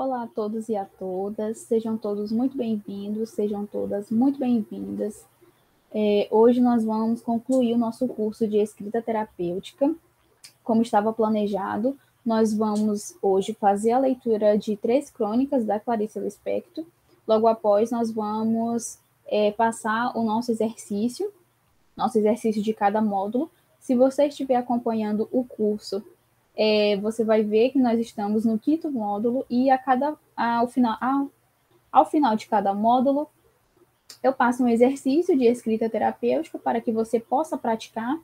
Olá a todos e a todas, sejam todos muito bem-vindos, sejam todas muito bem-vindas. Hoje nós vamos concluir o nosso curso de escrita terapêutica. Como estava planejado, nós vamos hoje fazer a leitura de 3 crônicas da Clarice Lispector. Logo após, nós vamos passar o nosso exercício de cada módulo. Se você estiver acompanhando o curso, você vai ver que nós estamos no 5º módulo e ao final de cada módulo, eu passo um exercício de escrita terapêutica para que você possa praticar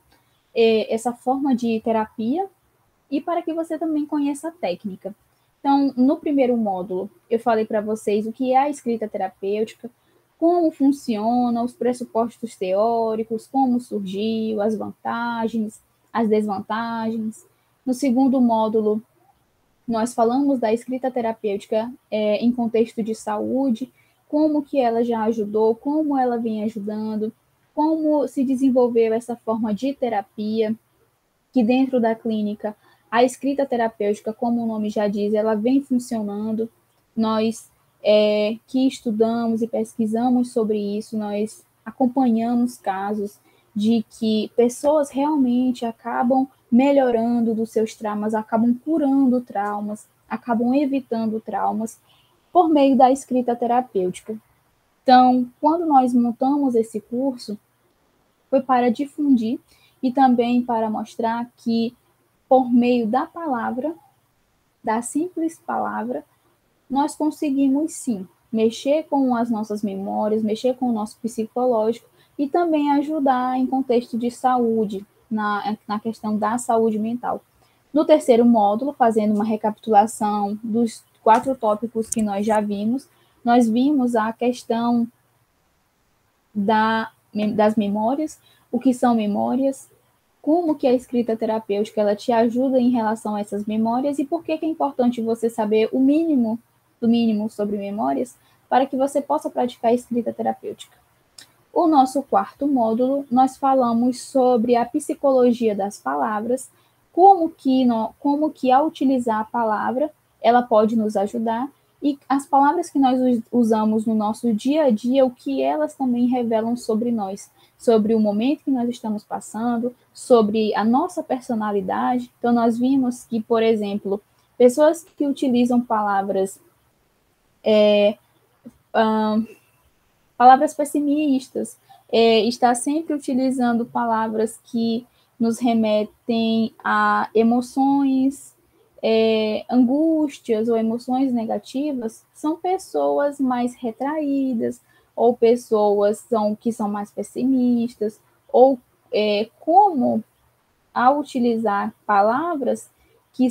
essa forma de terapia e para que você também conheça a técnica. Então, no primeiro módulo, eu falei para vocês o que é a escrita terapêutica, como funciona, os pressupostos teóricos, como surgiu, as vantagens, as desvantagens. No segundo módulo, nós falamos da escrita terapêutica em contexto de saúde, como que ela já ajudou, como ela vem ajudando, como se desenvolveu essa forma de terapia, que dentro da clínica, a escrita terapêutica, como o nome já diz, ela vem funcionando. Nós que estudamos e pesquisamos sobre isso, nós acompanhamos casos de que pessoas realmente acabam melhorando dos seus traumas, acabam curando traumas, acabam evitando traumas por meio da escrita terapêutica. Então, quando nós montamos esse curso, foi para difundir e também para mostrar que, por meio da palavra, da simples palavra, nós conseguimos sim mexer com as nossas memórias, mexer com o nosso psicológico e também ajudar em contexto de saúde, na questão da saúde mental. No terceiro módulo, fazendo uma recapitulação dos 4 tópicos que nós já vimos, nós vimos a questão das memórias, o que são memórias, como que a escrita terapêutica ela te ajuda em relação a essas memórias e por que é importante você saber o mínimo do mínimo sobre memórias para que você possa praticar a escrita terapêutica. O nosso 4º módulo, nós falamos sobre a psicologia das palavras, como que ao utilizar a palavra, ela pode nos ajudar, e as palavras que nós usamos no nosso dia a dia, o que elas também revelam sobre nós, sobre o momento que nós estamos passando, sobre a nossa personalidade. Então, nós vimos que, por exemplo, pessoas que utilizam palavras palavras pessimistas, está sempre utilizando palavras que nos remetem a emoções, angústias ou emoções negativas, são pessoas mais retraídas, ou pessoas que são mais pessimistas, ou como ao utilizar palavras que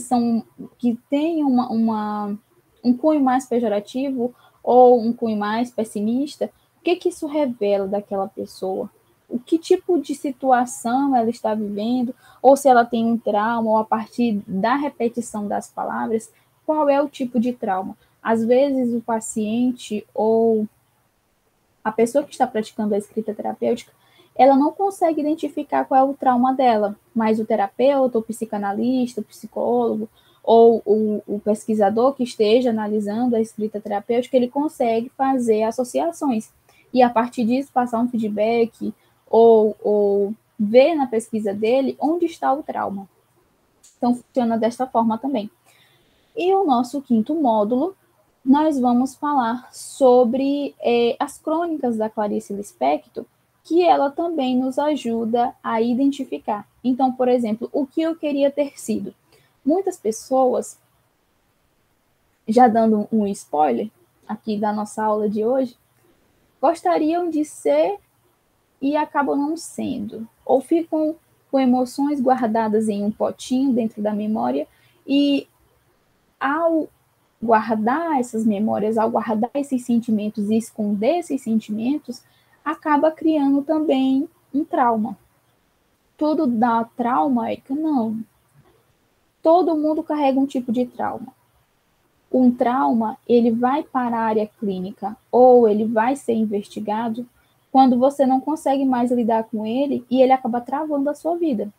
têm um cunho mais pejorativo ou um cunho mais pessimista, o que isso revela daquela pessoa? O que tipo de situação ela está vivendo, ou se ela tem um trauma, ou a partir da repetição das palavras, qual é o tipo de trauma? Às vezes o paciente ou a pessoa que está praticando a escrita terapêutica, ela não consegue identificar qual é o trauma dela, mas o terapeuta, o psicanalista, o psicólogo, ou o pesquisador que esteja analisando a escrita terapêutica, ele consegue fazer associações. E, a partir disso, passar um feedback ou ver na pesquisa dele onde está o trauma. Então, funciona desta forma também. E o nosso 5º módulo, nós vamos falar sobre as crônicas da Clarice Lispector, que ela também nos ajuda a identificar. Então, por exemplo, o que eu queria ter sido? Muitas pessoas, já dando um spoiler aqui da nossa aula de hoje, gostariam de ser e acabam não sendo, ou ficam com emoções guardadas em um potinho dentro da memória e ao guardar essas memórias, ao guardar esses sentimentos e esconder esses sentimentos, acaba criando também um trauma. Tudo dá trauma, Erika? Não. Todo mundo carrega um tipo de trauma. Um trauma, ele vai para a área clínica ou ele vai ser investigado quando você não consegue mais lidar com ele e ele acaba travando a sua vida.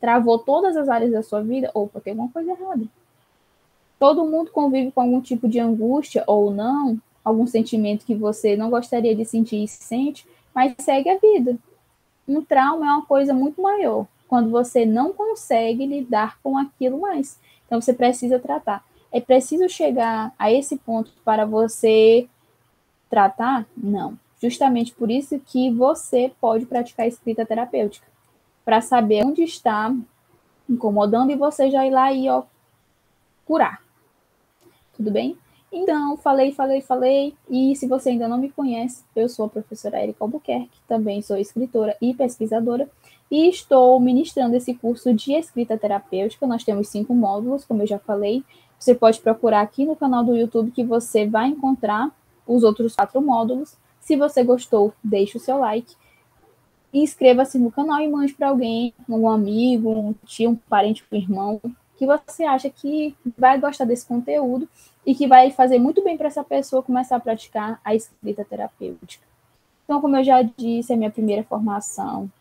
Travou todas as áreas da sua vida, opa, tem alguma coisa errada. Todo mundo convive com algum tipo de angústia ou não, algum sentimento que você não gostaria de sentir e sente, mas segue a vida. Um trauma é uma coisa muito maior, quando você não consegue lidar com aquilo mais. Então, você precisa tratar. É preciso chegar a esse ponto para você tratar? Não. Justamente por isso que você pode praticar a escrita terapêutica, para saber onde está incomodando e você já ir lá e ó, curar. Tudo bem? Então, falei. E se você ainda não me conhece, eu sou a professora Erika Albuquerque, também sou escritora e pesquisadora, e estou ministrando esse curso de escrita terapêutica. Nós temos 5 módulos, como eu já falei. Você pode procurar aqui no canal do YouTube que você vai encontrar os outros 4 módulos. Se você gostou, deixe o seu like. Inscreva-se no canal e mande para alguém, um amigo, um tio, um parente, um irmão, que você acha que vai gostar desse conteúdo e que vai fazer muito bem para essa pessoa começar a praticar a escrita terapêutica. Então, como eu já disse, a minha primeira formação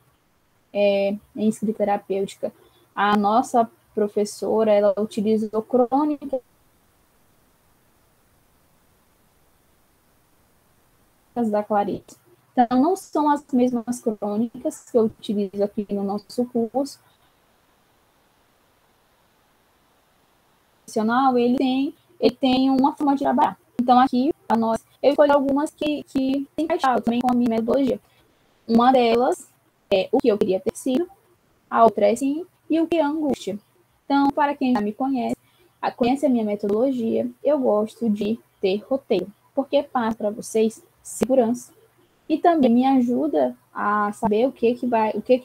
é em escrita terapêutica. A nossa professora, ela utilizou crônicas da Clarice. Então, não são as mesmas crônicas que eu utilizo aqui no nosso curso. Ele tem uma forma de trabalhar. Então, aqui, eu escolhi algumas que se encaixavam também com a minha metodologia. Uma delas é o que eu queria ter sido, a outra é sim, e o que é angústia. Então, para quem já me conhece a minha metodologia, eu gosto de ter roteiro, porque passa para vocês segurança e também me ajuda a saber o que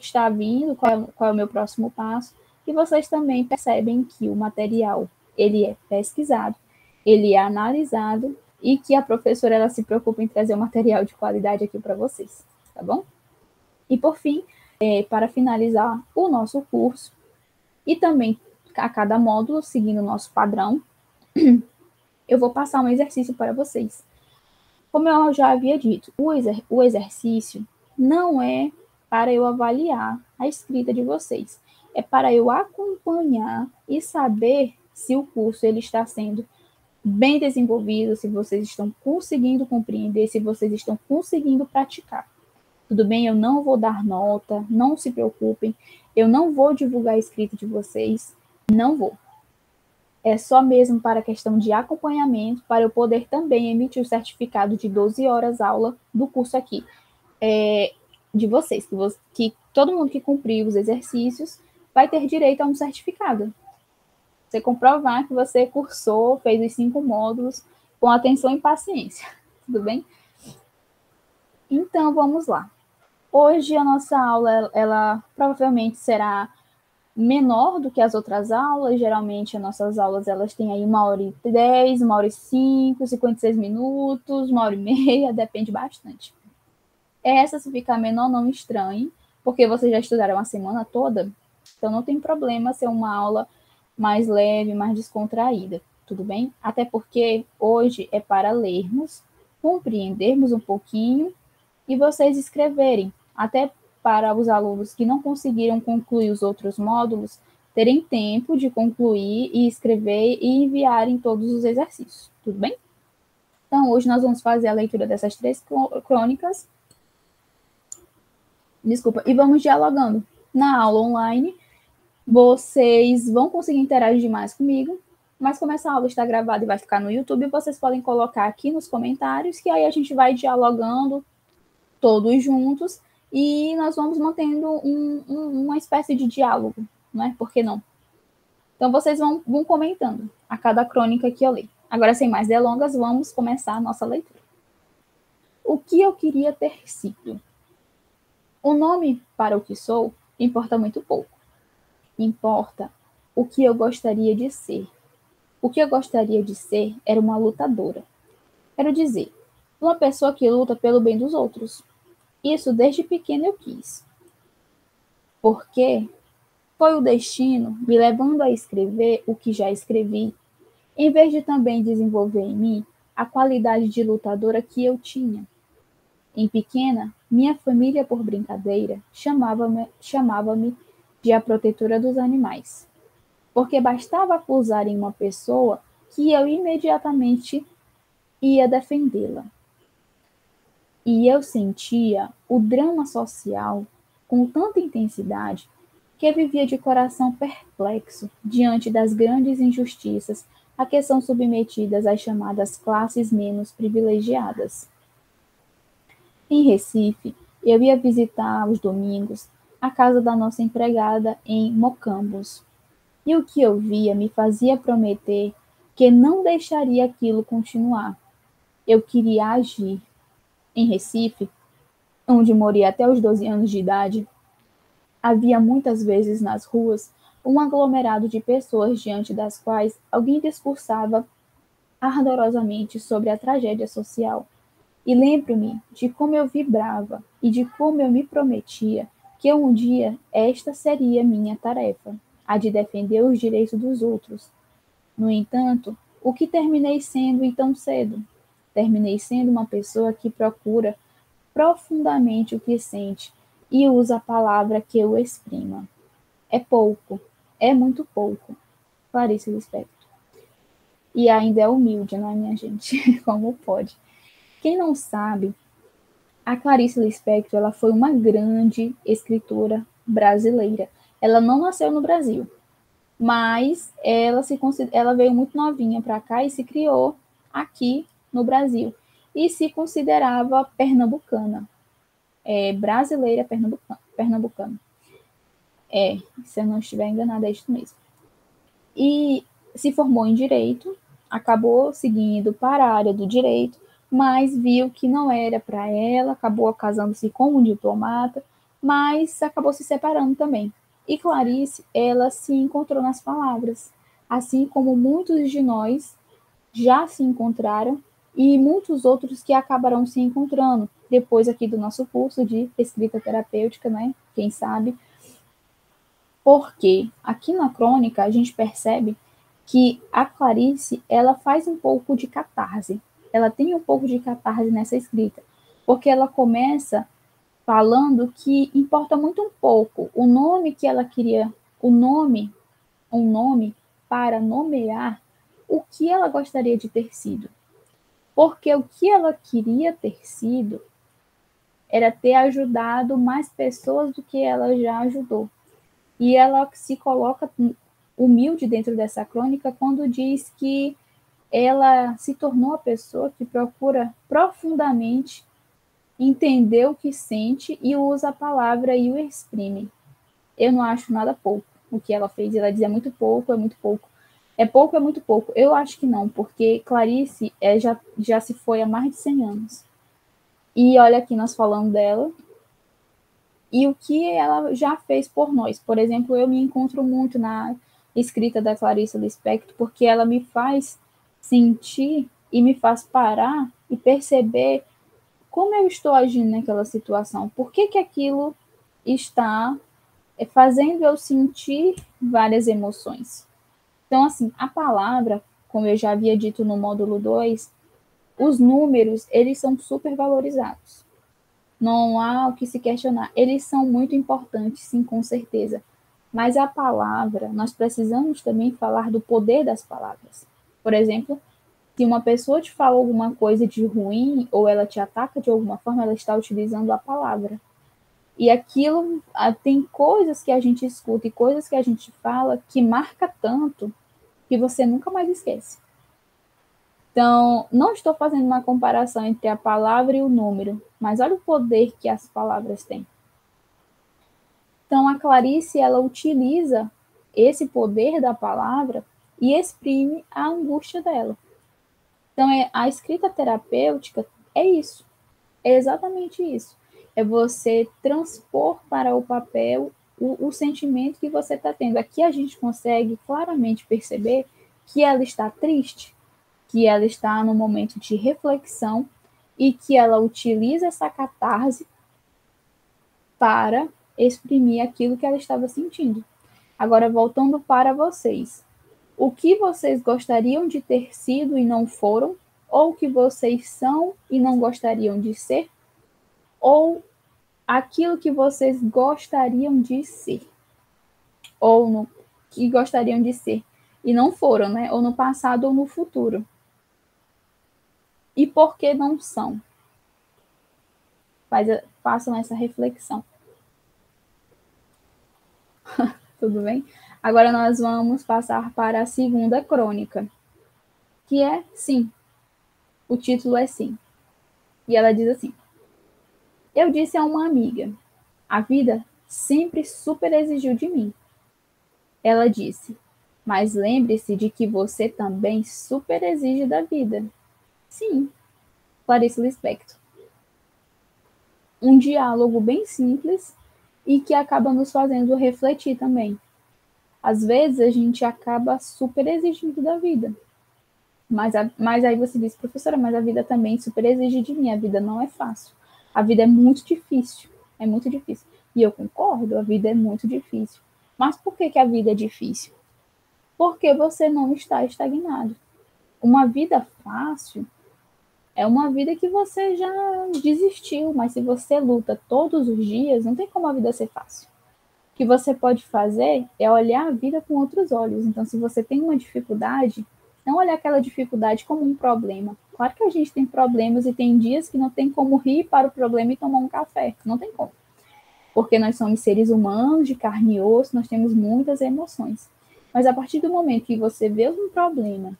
está vindo, qual é o meu próximo passo, e vocês também percebem que o material ele é pesquisado, ele é analisado e que a professora ela se preocupa em trazer um material de qualidade aqui para vocês, tá bom? E por fim, para finalizar o nosso curso e também a cada módulo, seguindo o nosso padrão, eu vou passar um exercício para vocês. Como eu já havia dito, o exercício não é para eu avaliar a escrita de vocês, é para eu acompanhar e saber se o curso ele está sendo bem desenvolvido, se vocês estão conseguindo compreender, se vocês estão conseguindo praticar. Tudo bem? Eu não vou dar nota, não se preocupem, eu não vou divulgar a escrita de vocês, não vou. É só mesmo para a questão de acompanhamento, para eu poder também emitir o certificado de 12 horas aula do curso aqui, de vocês, que todo mundo que cumprir os exercícios vai ter direito a um certificado. Você comprovar que você cursou, fez os 5 módulos com atenção e paciência, tudo bem? Então, vamos lá. Hoje a nossa aula, ela provavelmente será menor do que as outras aulas. Geralmente as nossas aulas elas têm aí 1h10, 1h05, 56 minutos, 1h30, depende bastante. Essa, se ficar menor, não estranhe, porque vocês já estudaram a semana toda, então não tem problema ser uma aula mais leve, mais descontraída, tudo bem? Até porque hoje é para lermos, compreendermos um pouquinho e vocês escreverem, até para os alunos que não conseguiram concluir os outros módulos, terem tempo de concluir e escrever e enviarem todos os exercícios, tudo bem? Então, hoje nós vamos fazer a leitura dessas 3 crônicas, e vamos dialogando. Na aula online, vocês vão conseguir interagir mais comigo, mas como essa aula está gravada e vai ficar no YouTube, vocês podem colocar aqui nos comentários, que aí a gente vai dialogando todos juntos, e nós vamos mantendo uma espécie de diálogo, não é? Por que não? Então, vocês vão comentando a cada crônica que eu leio. Agora, sem mais delongas, vamos começar a nossa leitura. O que eu queria ter sido? O nome para o que sou importa muito pouco. Importa o que eu gostaria de ser. O que eu gostaria de ser era uma lutadora. Quero dizer, uma pessoa que luta pelo bem dos outros. Isso desde pequena eu quis. Porque foi o destino me levando a escrever o que já escrevi, em vez de também desenvolver em mim a qualidade de lutadora que eu tinha. Em pequena, minha família, por brincadeira, chamava-me de a protetora dos animais, porque bastava acusarem uma pessoa que eu imediatamente ia defendê-la. E eu sentia o drama social com tanta intensidade que eu vivia de coração perplexo diante das grandes injustiças a que são submetidas as chamadas classes menos privilegiadas. Em Recife, eu ia visitar aos domingos a casa da nossa empregada em Mocambos. E o que eu via me fazia prometer que não deixaria aquilo continuar. Eu queria agir. Em Recife, onde morei até os 12 anos de idade, havia muitas vezes nas ruas um aglomerado de pessoas diante das quais alguém discursava ardorosamente sobre a tragédia social. E lembro-me de como eu vibrava e de como eu me prometia que um dia esta seria minha tarefa, a de defender os direitos dos outros. No entanto, o que terminei sendo e tão cedo? Terminei sendo uma pessoa que procura profundamente o que sente e usa a palavra que o exprima. É pouco, é muito pouco. Clarice Lispector. E ainda é humilde, não é, minha gente? Como pode? Quem não sabe, a Clarice Lispector ela foi uma grande escritora brasileira. Ela não nasceu no Brasil, mas ela veio muito novinha para cá e se criou aqui no Brasil. E se considerava pernambucana, brasileira pernambucana. Se eu não estiver enganada, é isso mesmo. E se formou em Direito, acabou seguindo para a área do Direito, mas viu que não era para ela, acabou casando-se com um diplomata, mas acabou se separando também. E Clarice, ela se encontrou nas palavras, assim como muitos de nós já se encontraram e muitos outros que acabarão se encontrando depois aqui do nosso curso de escrita terapêutica, né? Quem sabe? Porque aqui na crônica a gente percebe que a Clarice, ela faz um pouco de catarse. Ela tem um pouco de catarse nessa escrita, porque ela começa falando que importa muito um pouco o nome que ela queria, um nome para nomear o que ela gostaria de ter sido. Porque o que ela queria ter sido era ter ajudado mais pessoas do que ela já ajudou. E ela se coloca humilde dentro dessa crônica quando diz que ela se tornou a pessoa que procura profundamente entender o que sente e usa a palavra e o exprime. Eu não acho nada pouco o que ela fez. Ela diz é muito pouco, é muito pouco. É pouco, é muito pouco. Eu acho que não, porque Clarice já se foi há mais de 100 anos. E olha aqui nós falando dela e o que ela já fez por nós. Por exemplo, eu me encontro muito na escrita da Clarice Lispector, porque ela me faz sentir e me faz parar e perceber como eu estou agindo naquela situação. Por que aquilo está fazendo eu sentir várias emoções. Então, assim, a palavra, como eu já havia dito no módulo 2, os números, eles são super valorizados. Não há o que se questionar. Eles são muito importantes, sim, com certeza. Mas a palavra, nós precisamos também falar do poder das palavras. Por exemplo, se uma pessoa te fala alguma coisa de ruim ou ela te ataca de alguma forma, ela está utilizando a palavra. E aquilo, tem coisas que a gente escuta e coisas que a gente fala que marca tanto que você nunca mais esquece. Então, não estou fazendo uma comparação entre a palavra e o número, mas olha o poder que as palavras têm. Então, a Clarice, ela utiliza esse poder da palavra e exprime a angústia dela. Então, a escrita terapêutica é isso, é exatamente isso. É você transpor para o papel o sentimento que você está tendo. Aqui a gente consegue claramente perceber que ela está triste, que ela está no momento de reflexão e que ela utiliza essa catarse para exprimir aquilo que ela estava sentindo. Agora, voltando para vocês. O que vocês gostariam de ter sido e não foram? Ou o que vocês são e não gostariam de ser? Ou aquilo que vocês gostariam de ser? Ou no, que gostariam de ser? e não foram, né? Ou no passado ou no futuro. E por que não são? Façam essa reflexão. Tudo bem? Agora nós vamos passar para a segunda crônica, que é Sim. O título é Sim. E ela diz assim: Eu disse a uma amiga, a vida sempre super exigiu de mim. Ela disse, mas lembre-se de que você também super exige da vida. Sim, Clarice Lispector. Um diálogo bem simples e que acaba nos fazendo refletir também. Às vezes a gente acaba super exigindo da vida. Mas aí você diz, professora, mas a vida também super exige de mim. A vida não é fácil. A vida é muito difícil. É muito difícil. E eu concordo, a vida é muito difícil. Mas por que a vida é difícil? Porque você não está estagnado. Uma vida fácil é uma vida que você já desistiu, mas se você luta todos os dias, não tem como a vida ser fácil. O que você pode fazer é olhar a vida com outros olhos. Então, se você tem uma dificuldade, não olhar aquela dificuldade como um problema. Claro que a gente tem problemas e tem dias que não tem como rir para o problema e tomar um café. Não tem como. Porque nós somos seres humanos, de carne e osso, nós temos muitas emoções. Mas a partir do momento que você vê um problema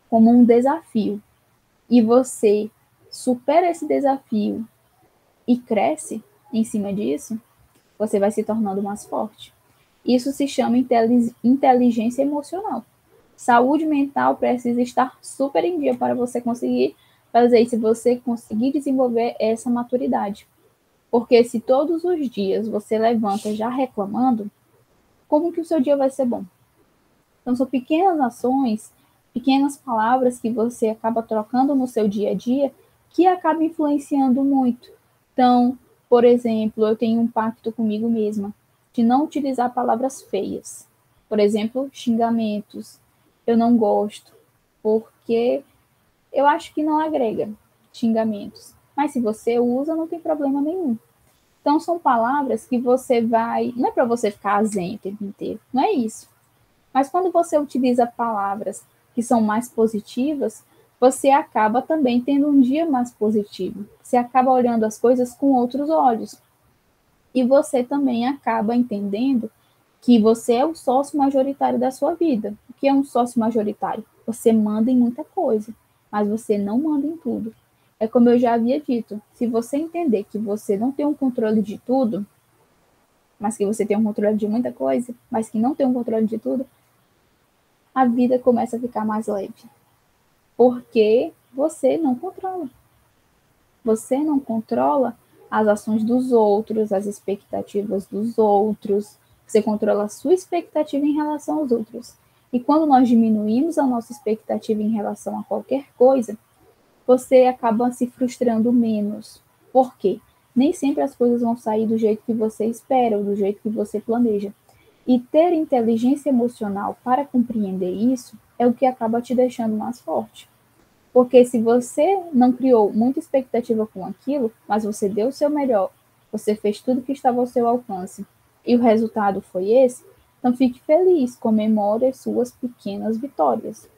como um desafio e você supera esse desafio e cresce em cima disso, você vai se tornando mais forte. Isso se chama inteligência emocional. Saúde mental precisa estar super em dia para você conseguir fazer isso, se você conseguir desenvolver essa maturidade. Porque se todos os dias você levanta já reclamando, como que o seu dia vai ser bom? Então são pequenas ações, pequenas palavras que você acaba trocando no seu dia a dia que acaba influenciando muito. Então, por exemplo, eu tenho um pacto comigo mesma de não utilizar palavras feias. Por exemplo, xingamentos. Eu não gosto, porque eu acho que não agrega xingamentos. Mas se você usa, não tem problema nenhum. Então, são palavras que você vai. Não é para você ficar zen o tempo inteiro, não é isso. Mas quando você utiliza palavras que são mais positivas, você acaba também tendo um dia mais positivo. Você acaba olhando as coisas com outros olhos. E você também acaba entendendo que você é o sócio majoritário da sua vida. O que é um sócio majoritário? Você manda em muita coisa, mas você não manda em tudo. É como eu já havia dito, se você entender que você não tem um controle de tudo, mas que você tem um controle de muita coisa, mas que não tem um controle de tudo, a vida começa a ficar mais leve. Porque você não controla. Você não controla as ações dos outros, as expectativas dos outros. Você controla a sua expectativa em relação aos outros. E quando nós diminuímos a nossa expectativa em relação a qualquer coisa, você acaba se frustrando menos. Por quê? Nem sempre as coisas vão sair do jeito que você espera ou do jeito que você planeja. E ter inteligência emocional para compreender isso é o que acaba te deixando mais forte. Porque se você não criou muita expectativa com aquilo, mas você deu o seu melhor, você fez tudo que estava ao seu alcance e o resultado foi esse, então fique feliz, comemore as suas pequenas vitórias.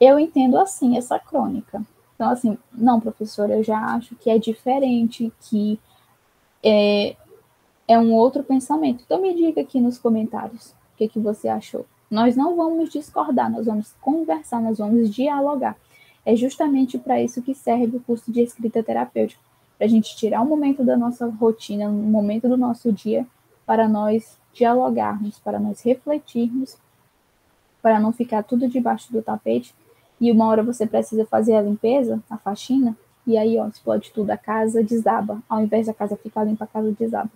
Eu entendo assim essa crônica. Então, assim, não, professora, eu já acho que é diferente, que é um outro pensamento. Então, me diga aqui nos comentários o que você achou. Nós não vamos discordar, nós vamos conversar, nós vamos dialogar. É justamente para isso que serve o curso de escrita terapêutica, para a gente tirar um momento da nossa rotina, um momento do nosso dia, para nós dialogarmos, para nós refletirmos, para não ficar tudo debaixo do tapete. E uma hora você precisa fazer a limpeza, a faxina, e aí, ó, explode tudo, a casa desaba. Ao invés da casa ficar limpa, a casa desaba.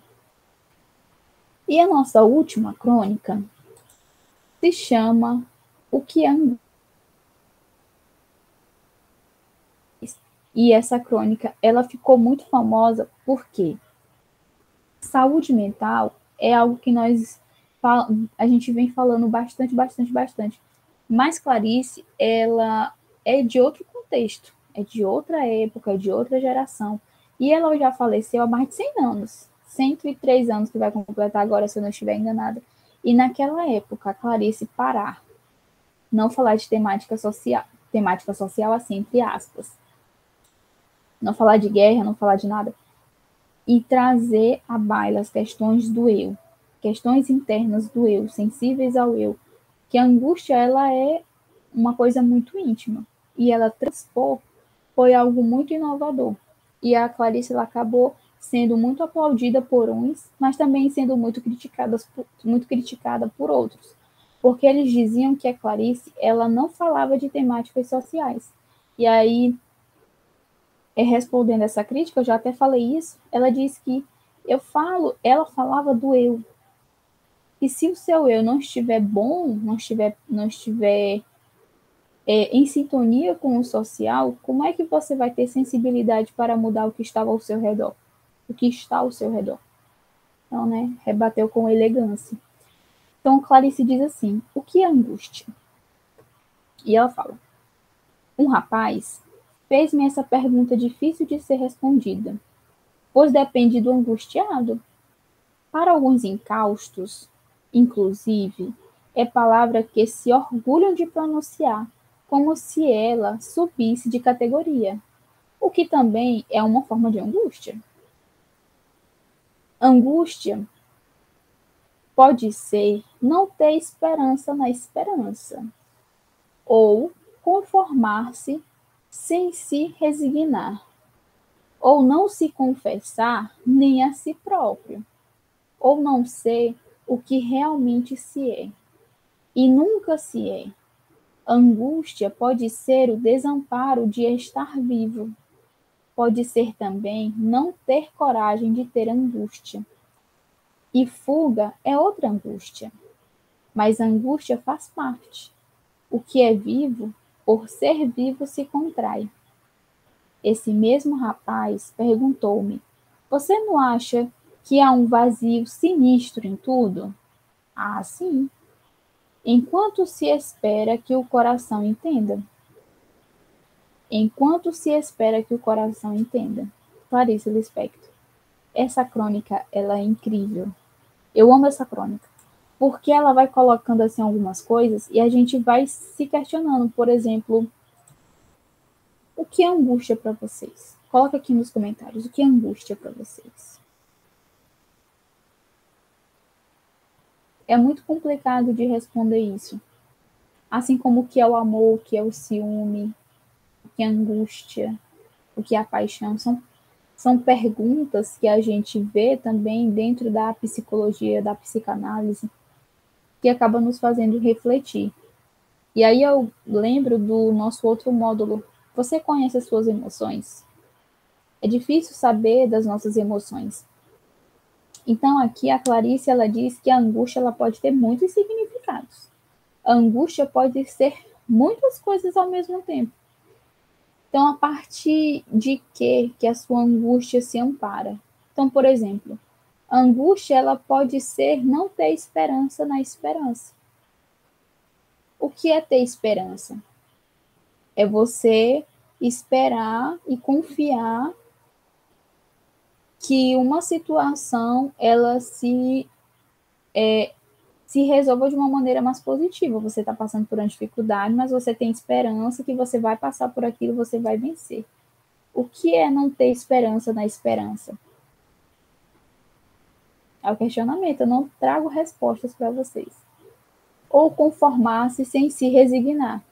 E a nossa última crônica se chama O que é angústia. E essa crônica, ela ficou muito famosa porque saúde mental é algo que a gente vem falando bastante. Mas Clarice, ela é de outro contexto, é de outra época, é de outra geração. E ela já faleceu há mais de 100 anos, 103 anos que vai completar agora, se eu não estiver enganada. E naquela época, a Clarice parar, não falar de temática social assim, entre aspas, não falar de guerra, não falar de nada, e trazer à baila as questões do eu, questões internas do eu, sensíveis ao eu, que a angústia ela é uma coisa muito íntima, e ela transpor foi algo muito inovador. E a Clarice ela acabou sendo muito aplaudida por uns, mas também sendo muito criticada por outros, porque eles diziam que a Clarice ela não falava de temáticas sociais. E aí, respondendo essa crítica, eu já até falei isso, ela disse que ela falava do eu. E se o seu eu não estiver bom, não estiver em sintonia com o social, como é que você vai ter sensibilidade para mudar o que estava ao seu redor? O que está ao seu redor? Então, né, rebateu com elegância. Então, Clarice diz assim, o que é angústia? E ela fala, um rapaz fez-me essa pergunta difícil de ser respondida, pois depende do angustiado. Para alguns incaustos, inclusive, é palavra que se orgulham de pronunciar, como se ela subisse de categoria, o que também é uma forma de angústia. Angústia pode ser não ter esperança na esperança, ou conformar-se sem se resignar, ou não se confessar nem a si próprio, ou não ser o que realmente se é, e nunca se é. Angústia pode ser o desamparo de estar vivo, pode ser também não ter coragem de ter angústia. E fuga é outra angústia, mas a angústia faz parte. O que é vivo, por ser vivo, se contrai. Esse mesmo rapaz perguntou-me: você não acha que há um vazio sinistro em tudo? Ah, sim. Enquanto se espera que o coração entenda. Enquanto se espera que o coração entenda. Clarice Lispector. Essa crônica, ela é incrível. Eu amo essa crônica. Porque ela vai colocando assim algumas coisas e a gente vai se questionando. Por exemplo, o que é angústia para vocês? Coloca aqui nos comentários o que é angústia para vocês. É muito complicado de responder isso. Assim como o que é o amor, o que é o ciúme, o que é angústia, o que é a paixão. São perguntas que a gente vê também dentro da psicologia, da psicanálise, que acaba nos fazendo refletir. E aí eu lembro do nosso outro módulo. Você conhece as suas emoções? É difícil saber das nossas emoções. Então aqui a Clarice ela diz que a angústia ela pode ter muitos significados. A angústia pode ser muitas coisas ao mesmo tempo. Então, a partir de que a sua angústia se ampara? Então, por exemplo, a angústia ela pode ser não ter esperança na esperança. O que é ter esperança? É você esperar e confiar que uma situação ela se resolva de uma maneira mais positiva. Você está passando por uma dificuldade, mas você tem esperança que você vai passar por aquilo, você vai vencer. O que é não ter esperança na esperança? É o questionamento, eu não trago respostas para vocês. Ou conformar-se sem se resignar.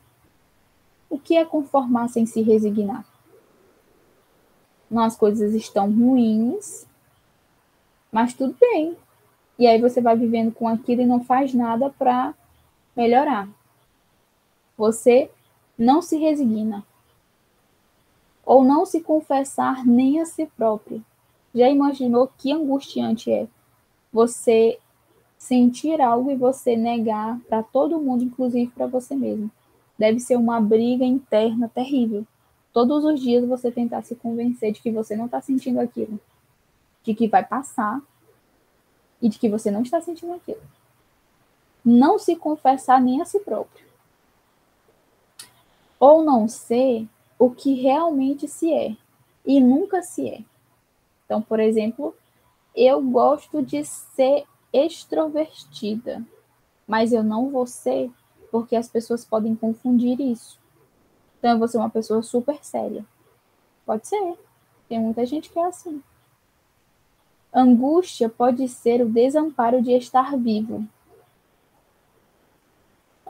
O que é conformar sem se resignar? Não, as coisas estão ruins, mas tudo bem. E aí você vai vivendo com aquilo e não faz nada para melhorar. Você não se resigna. Ou não se confessar nem a si próprio. Já imaginou que angustiante é você sentir algo e você negar para todo mundo, inclusive para você mesmo? Deve ser uma briga interna terrível. Todos os dias você tentar se convencer de que você não está sentindo aquilo, de que vai passar e de que você não está sentindo aquilo. Não se confessar nem a si próprio. Ou não ser o que realmente se é e nunca se é. Então, por exemplo, eu gosto de ser extrovertida. mas eu não vou ser, porque as pessoas podem confundir isso. Então, eu vou ser uma pessoa super séria. Pode ser. Tem muita gente que é assim. Angústia pode ser o desamparo de estar vivo.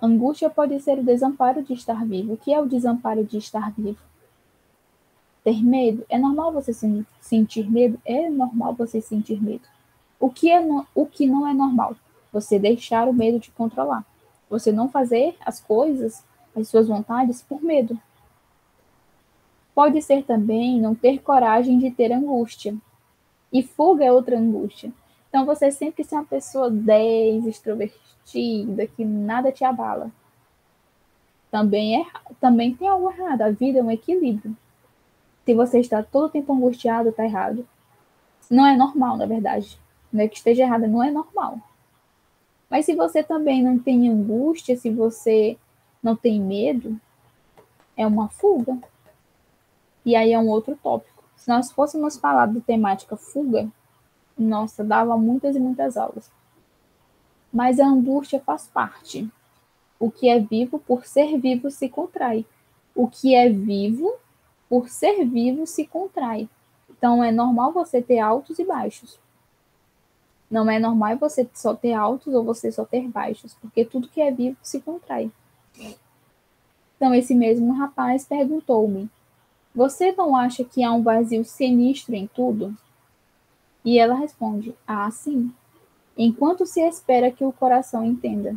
Angústia pode ser o desamparo de estar vivo. O que é o desamparo de estar vivo? Ter medo? É normal você sentir medo? É normal você sentir medo. O que não é normal? Você deixar o medo te controlar. Você não fazer as coisas, as suas vontades, por medo. Pode ser também não ter coragem de ter angústia. E fuga é outra angústia. Então você sempre ser uma pessoa 10, extrovertida, que nada te abala. Também tem algo errado. A vida é um equilíbrio. Se você está todo o tempo angustiado, está errado. Não é normal, na verdade. Não é que esteja errado, não é normal. Mas se você também não tem angústia, se você não tem medo, é uma fuga. E aí é um outro tópico. Se nós fôssemos falar de temática fuga, nossa, dava muitas e muitas aulas. Mas a angústia faz parte. O que é vivo, por ser vivo, se contrai. O que é vivo, por ser vivo, se contrai. Então, é normal você ter altos e baixos. Não é normal você só ter altos ou você só ter baixos, porque tudo que é vivo se contrai. Então, esse mesmo rapaz perguntou-me: você não acha que há um vazio sinistro em tudo? E ela responde: ah, sim. Enquanto se espera que o coração entenda.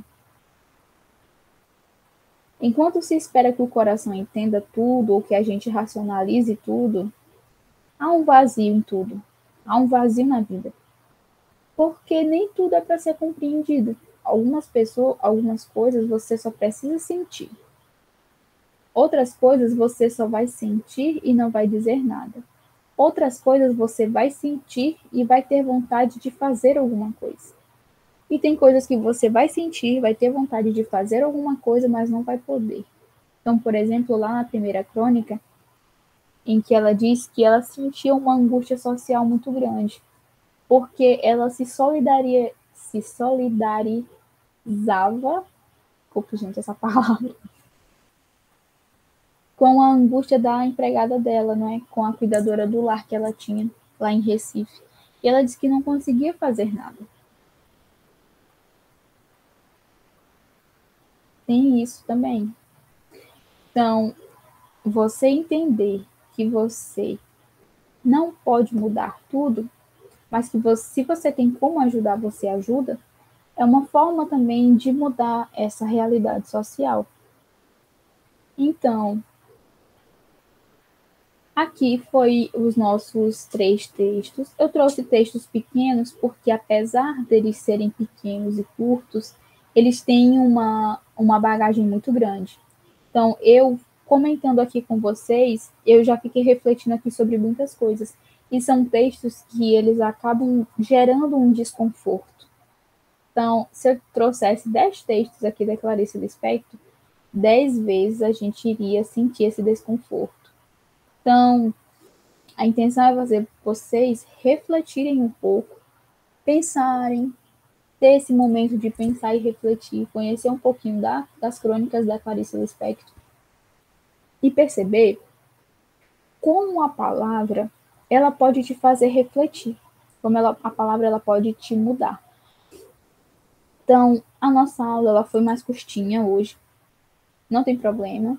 Enquanto se espera que o coração entenda tudo, ou que a gente racionalize tudo, há um vazio em tudo. Há um vazio na vida. Porque nem tudo é para ser compreendido. Algumas coisas você só precisa sentir. Outras coisas você só vai sentir e não vai dizer nada. Outras coisas você vai sentir e vai ter vontade de fazer alguma coisa. E tem coisas que você vai sentir, vai ter vontade de fazer alguma coisa, mas não vai poder. Então, por exemplo, lá na primeira crônica, em que ela diz que ela sentia uma angústia social muito grande, porque ela se solidarizava, desculpa, gente, essa palavra, com a angústia da empregada dela, né, com a cuidadora do lar que ela tinha lá em Recife. E ela disse que não conseguia fazer nada. Tem isso também. Então, você entender que você não pode mudar tudo, mas que você, se você tem como ajudar, você ajuda, é uma forma também de mudar essa realidade social. Então, aqui foi os nossos 3 textos. Eu trouxe textos pequenos porque, apesar deles serem pequenos e curtos, eles têm uma bagagem muito grande. Então, eu comentando aqui com vocês, eu já fiquei refletindo aqui sobre muitas coisas. E são textos que eles acabam gerando um desconforto. Então, se eu trouxesse 10 textos aqui da Clarice Lispector, 10 vezes a gente iria sentir esse desconforto. Então, a intenção é fazer vocês refletirem um pouco, pensarem, ter esse momento de pensar e refletir, conhecer um pouquinho das crônicas da Clarice Lispector e perceber como a palavra ela pode te fazer refletir, como a palavra ela pode te mudar. Então, a nossa aula ela foi mais curtinha hoje, não tem problema.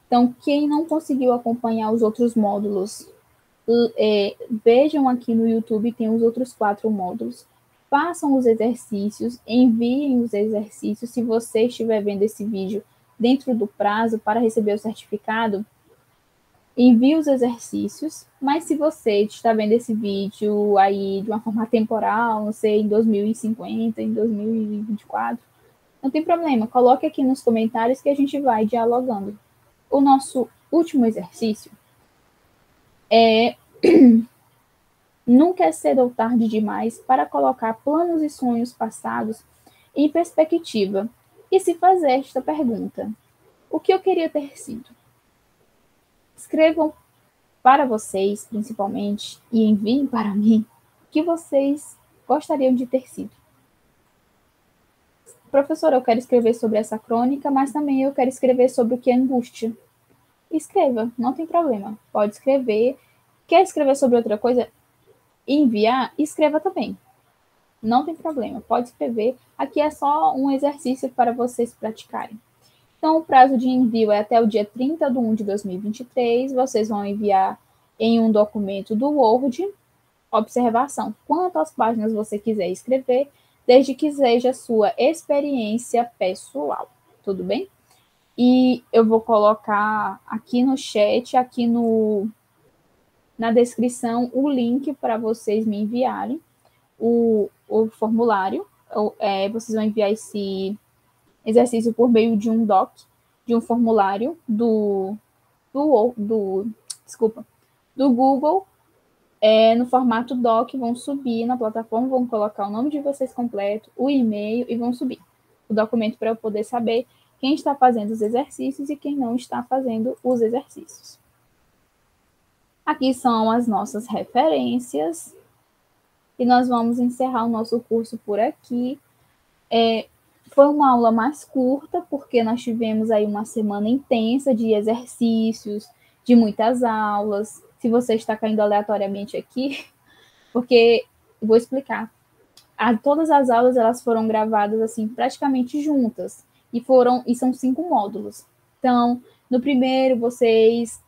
Então, quem não conseguiu acompanhar os outros módulos, vejam aqui no YouTube, tem os outros 4 módulos. Façam os exercícios, enviem os exercícios. Se você estiver vendo esse vídeo dentro do prazo para receber o certificado, envie os exercícios. Mas se você está vendo esse vídeo aí de uma forma temporal, não sei, em 2050, em 2024, não tem problema, coloque aqui nos comentários que a gente vai dialogando. O nosso último exercício é nunca é cedo ou tarde demais para colocar planos e sonhos passados em perspectiva e se fazer esta pergunta: o que eu queria ter sido? Escrevam para vocês, principalmente, e enviem para mim o que vocês gostariam de ter sido. professora, eu quero escrever sobre essa crônica, mas também eu quero escrever sobre o que é angústia. Escreva, não tem problema. Pode escrever. Quer escrever sobre outra coisa? Enviar? Escreva também. Não tem problema, pode escrever. Aqui é só um exercício para vocês praticarem. Então, o prazo de envio é até o dia 30 de 1 de 2023. Vocês vão enviar em um documento do Word. Observação: quantas páginas você quiser escrever, desde que seja sua experiência pessoal. Tudo bem? E eu vou colocar aqui no chat, aqui na descrição, o link para vocês me enviarem o formulário. Vocês vão enviar esse exercício por meio de um doc, de um formulário desculpa, do Google, no formato doc, vão subir na plataforma, vão colocar o nome de vocês completo, o e-mail e vão subir o documento para eu poder saber quem está fazendo os exercícios e quem não está fazendo os exercícios. Aqui são as nossas referências e nós vamos encerrar o nosso curso por aqui. Foi uma aula mais curta, porque nós tivemos aí uma semana intensa de exercícios, de muitas aulas. Se você está caindo aleatoriamente aqui, porque vou explicar. Todas as aulas elas foram gravadas assim praticamente juntas e são 5 módulos. Então, no primeiro vocês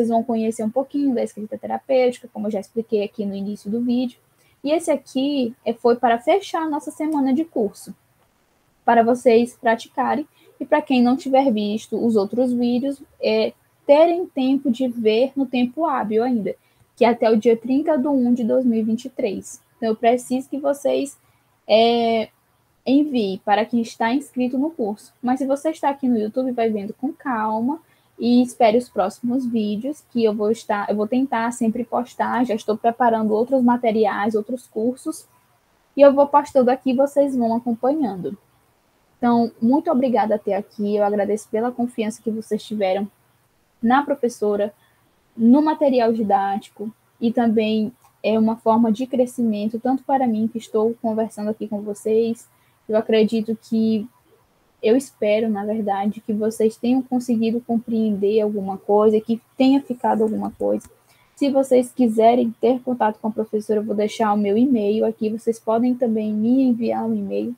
vão conhecer um pouquinho da escrita terapêutica, como eu já expliquei aqui no início do vídeo. E esse aqui foi para fechar a nossa semana de curso, para vocês praticarem e para quem não tiver visto os outros vídeos, terem tempo de ver no tempo hábil ainda, que é até o dia 30 de 1 de 2023. Então, eu preciso que vocês enviem para quem está inscrito no curso. Mas se você está aqui no YouTube, vai vendo com calma e espere os próximos vídeos, que eu vou tentar sempre postar. Já estou preparando outros materiais, outros cursos, e eu vou postando aqui e vocês vão acompanhando. Então, muito obrigada até aqui. Eu agradeço pela confiança que vocês tiveram na professora, no material didático, e também é uma forma de crescimento, tanto para mim, que estou conversando aqui com vocês. Eu acredito que, eu espero, na verdade, que vocês tenham conseguido compreender alguma coisa, que tenha ficado alguma coisa. Se vocês quiserem ter contato com a professora, eu vou deixar o meu e-mail aqui. Vocês podem também me enviar um e-mail.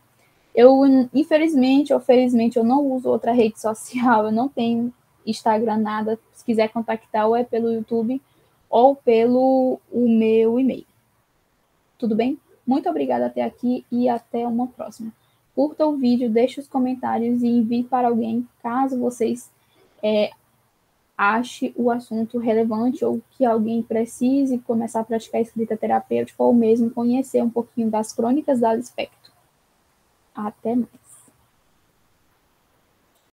Eu, infelizmente ou felizmente, eu não uso outra rede social, eu não tenho Instagram, nada. Se quiser contactar, ou é pelo YouTube ou pelo o meu e-mail. Tudo bem? Muito obrigada até aqui e até uma próxima. Curta o vídeo, deixe os comentários e envie para alguém, caso vocês ache o assunto relevante ou que alguém precise começar a praticar escrita terapêutica ou mesmo conhecer um pouquinho das crônicas da Lispector. Até mais.